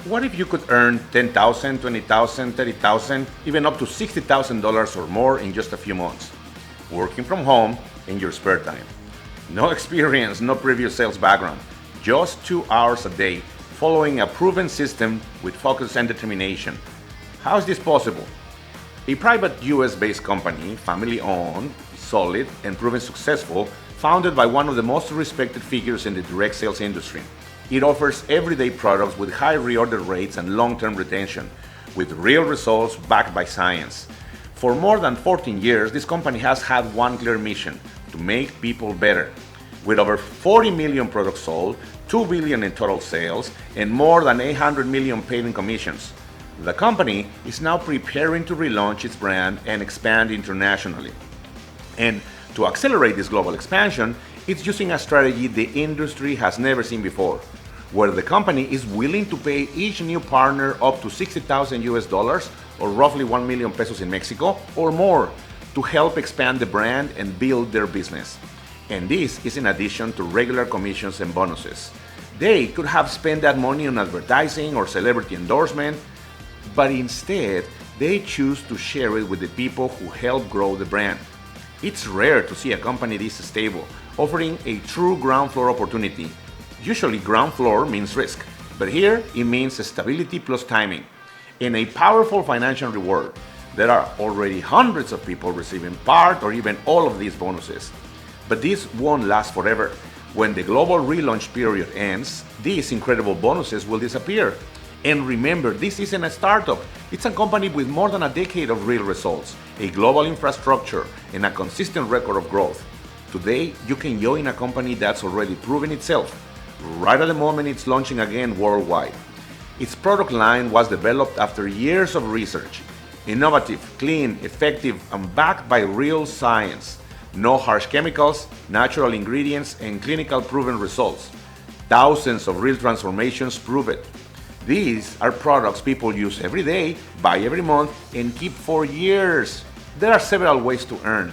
What if you could earn $10,000, $20,000, $30,000, even up to $60,000 or more in just a few months, working from home in your spare time? No experience, no previous sales background, just 2 hours a day, following a proven system with focus and determination. How is this possible? A private US-based company, family-owned, solid, and proven successful, founded by one of the most respected figures in the direct sales industry. It offers everyday products with high reorder rates and long-term retention, with real results backed by science. For more than 14 years, this company has had one clear mission: to make people better. With over 40 million products sold, 2 billion in total sales, and more than 800 million paid in commissions, the company is now preparing to relaunch its brand and expand internationally. And to accelerate this global expansion, it's using a strategy the industry has never seen before, where the company is willing to pay each new partner up to $60,000 or roughly 1 million pesos in Mexico or more to help expand the brand and build their business. And this is in addition to regular commissions and bonuses. They could have spent that money on advertising or celebrity endorsement, but instead they choose to share it with the people who help grow the brand. It's rare to see a company this stable, offering a true ground floor opportunity. Usually ground floor means risk, but here it means stability plus timing and a powerful financial reward. There are already hundreds of people receiving part or even all of these bonuses. But this won't last forever. When the global relaunch period ends, these incredible bonuses will disappear. And remember, this isn't a startup. It's a company with more than a decade of real results, a global infrastructure, and a consistent record of growth. Today, you can join a company that's already proven itself, right at the moment it's launching again worldwide. Its product line was developed after years of research. Innovative, clean, effective, and backed by real science. No harsh chemicals, natural ingredients, and clinical proven results. Thousands of real transformations prove it. These are products people use every day, buy every month, and keep for years. There are several ways to earn: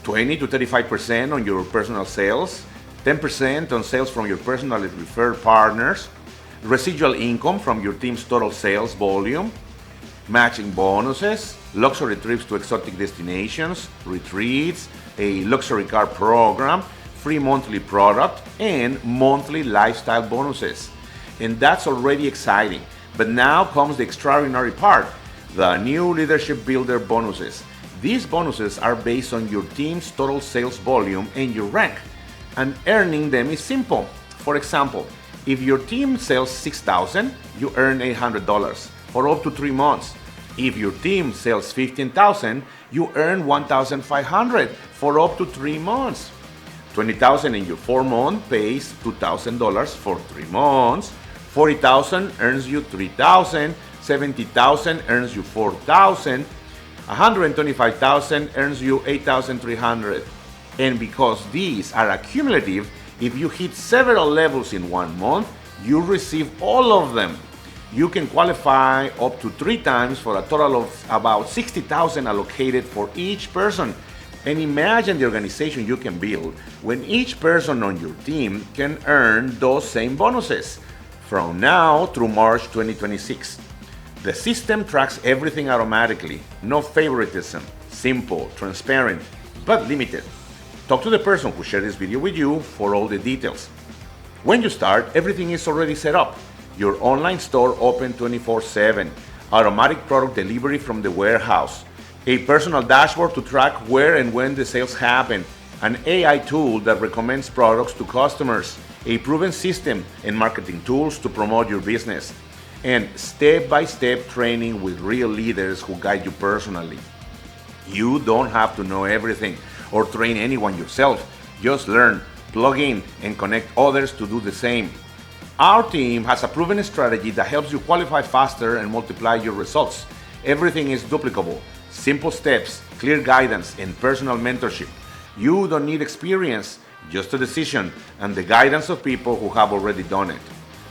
20 to 35% on your personal sales, 10% on sales from your personally referred partners, residual income from your team's total sales volume, matching bonuses, luxury trips to exotic destinations, retreats, a luxury car program, free monthly product, and monthly lifestyle bonuses. And that's already exciting. But now comes the extraordinary part: the new leadership builder bonuses. These bonuses are based on your team's total sales volume and your rank, and earning them is simple. For example, if your team sells $6,000, you earn $800 for up to 3 months. If your team sells $15,000, you earn $1,500 for up to 3 months. $20,000 in your 4-month pays $2,000 for 3 months. $40,000 earns you $3,000. $70,000 earns you $4,000. $125,000 earns you $8,300. And because these are accumulative, if you hit several levels in 1 month, you receive all of them. You can qualify up to 3 times for a total of about $60,000 allocated for each person. And imagine the organization you can build when each person on your team can earn those same bonuses from now through March 2026. The system tracks everything automatically. No favoritism. Simple, transparent, but limited. Talk to the person who shared this video with you for all the details. When you start, everything is already set up. Your online store open 24/7, automatic product delivery from the warehouse, a personal dashboard to track where and when the sales happen, an AI tool that recommends products to customers, a proven system and marketing tools to promote your business, and step-by-step training with real leaders who guide you personally. You don't have to know everything or train anyone yourself. Just learn, plug in, and connect others to do the same. Our team has a proven strategy that helps you qualify faster and multiply your results. Everything is duplicable, simple steps, clear guidance, and personal mentorship. You don't need experience, just a decision and the guidance of people who have already done it.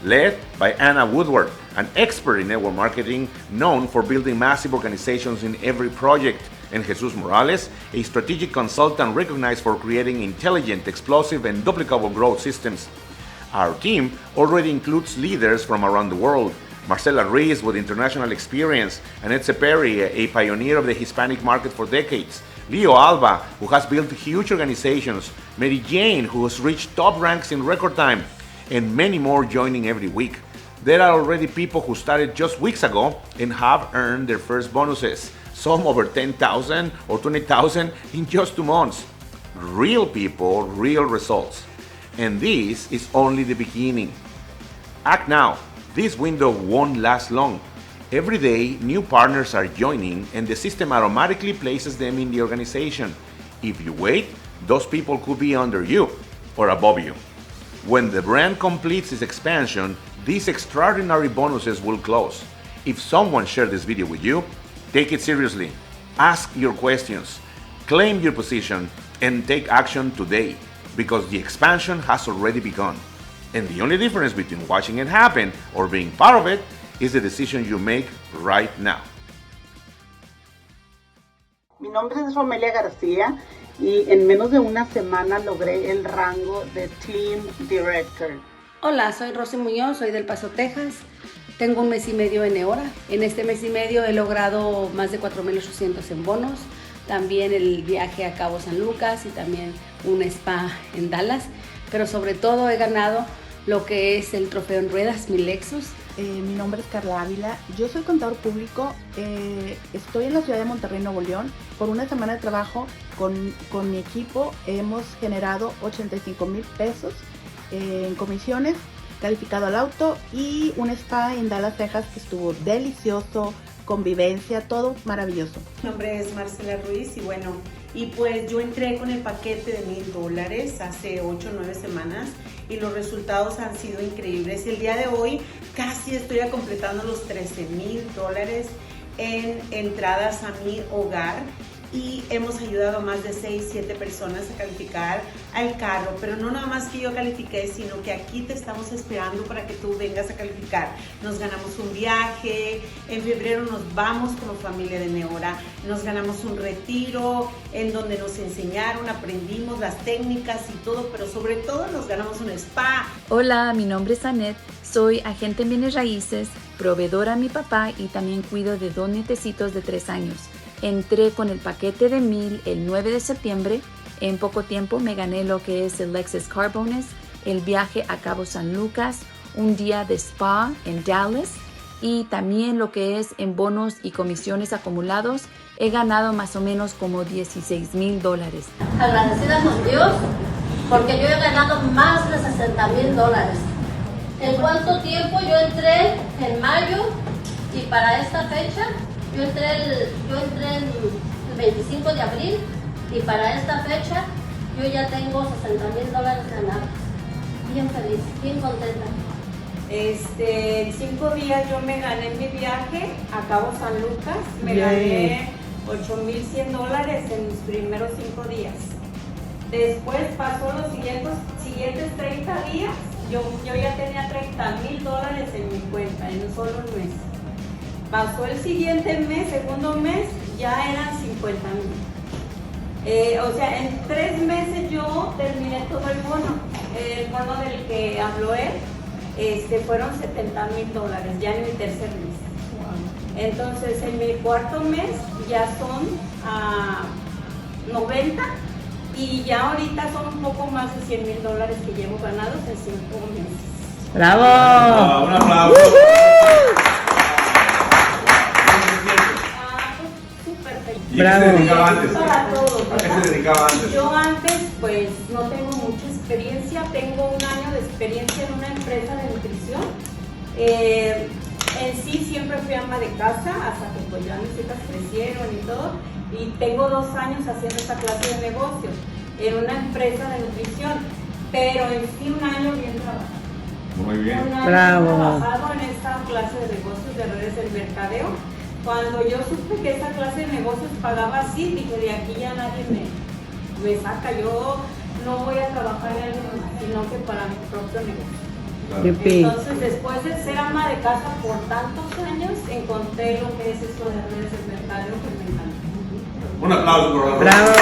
Led by Anna Woodward, an expert in network marketing known for building massive organizations in every project, and Jesus Morales, a strategic consultant recognized for creating intelligent, explosive, and duplicable growth systems. Our team already includes leaders from around the world, Marcela Ruiz with international experience, Annette Ceperi, a pioneer of the Hispanic market for decades, Leo Alba, who has built huge organizations, Mary Jane, who has reached top ranks in record time, and many more joining every week. There are already people who started just weeks ago and have earned their first bonuses, some over 10,000 or 20,000 in just 2 months. Real people, real results. And this is only the beginning. Act now. This window won't last long. Every day, new partners are joining and the system automatically places them in the organization. If you wait, those people could be under you or above you. When the brand completes its expansion, these extraordinary bonuses will close. If someone shared this video with you, take it seriously. Ask your questions, claim your position, and take action today, because the expansion has already begun. And the only difference between watching it happen or being part of it is the decision you make right now. Mi nombre es Romelia García y en menos de una semana logré el rango de Team Director. Hola, soy Rosy Muñoz, soy del Paso, Texas. Tengo 1 mes y medio en Neora. En este mes y medio he logrado más de 4,800 en bonos. También el viaje a Cabo San Lucas y también un spa en Dallas. Pero sobre todo he ganado lo que es el trofeo en ruedas, mi Lexus. Mi nombre es Carla Ávila, yo soy contador público, estoy en la ciudad de Monterrey, Nuevo León. Por una semana de trabajo con mi equipo hemos generado 85,000 pesos en comisiones, calificado al auto y un spa en Dallas, Texas que estuvo delicioso, convivencia, todo maravilloso. Mi nombre es Marcela Ruiz y bueno, pues yo entré con el paquete de $1,000 hace 8 o 9 semanas y los resultados han sido increíbles. El día de hoy casi estoy completando los $13,000 en entradas a mi hogar y hemos ayudado a más de 6-7 personas a calificar al carro, pero no nada más que yo califiqué, sino que aquí te estamos esperando para que tú vengas a calificar. Nos ganamos un viaje, en febrero nos vamos como familia de Neora, nos ganamos un retiro en donde nos enseñaron, aprendimos las técnicas y todo, pero sobre todo nos ganamos un spa. Hola, mi nombre es Annette, soy agente en bienes raíces, proveedora a mi papá y también cuido de 2 nietecitos de 3 años. Entré con el paquete de 1,000 el 9 de septiembre. En poco tiempo me gané lo que es el Lexus Car Bonus, el viaje a Cabo San Lucas, un día de spa en Dallas y también lo que es en bonos y comisiones acumulados. He ganado más o menos como $16,000. Agradecida con Dios porque yo he ganado más de $60,000. ¿En cuánto tiempo? Yo entré en mayo y para esta fecha yo entré el 25 de abril y para esta fecha yo ya tengo $60,000 ganados. Bien feliz, bien contenta. En 5 días yo me gané mi viaje a Cabo San Lucas, me gané $8,100 en mis primeros 5 días. Después pasó los siguientes 30 días, yo ya tenía $30,000 en mi cuenta en un solo mes. Pasó el siguiente mes, segundo mes, ya eran $50,000. O sea, en 3 meses yo terminé todo el bono. El bono del que habló él, fueron $70,000, ya en mi tercer mes. Wow. Entonces, en mi cuarto mes ya son 90 y ya ahorita son un poco más de $100,000 que llevo ganados en 5 meses. ¡Bravo! ¡Un aplauso! ¿Y a qué se dedicaba antes? Para todos, ¿A qué se dedicaba antes? Yo antes pues no tengo mucha experiencia, tengo 1 año de experiencia en una empresa de nutrición. En sí siempre fui ama de casa hasta que pues ya mis hijas crecieron y todo. Y tengo 2 años haciendo esta clase de negocio en una empresa de nutrición, pero en sí 1 año bien trabajado. Muy bien. 1 año trabajado en esta clase de negocios de redes del mercadeo. Cuando yo supe que esa clase de negocios pagaba así, dije, de aquí ya nadie me saca. Yo no voy a trabajar en algo más, sino que para mi propio negocio. Claro. Entonces, después de ser ama de casa por tantos años, encontré lo que es esto de redes del mercadeo que me encanta. Un aplauso por la ¡Bravo!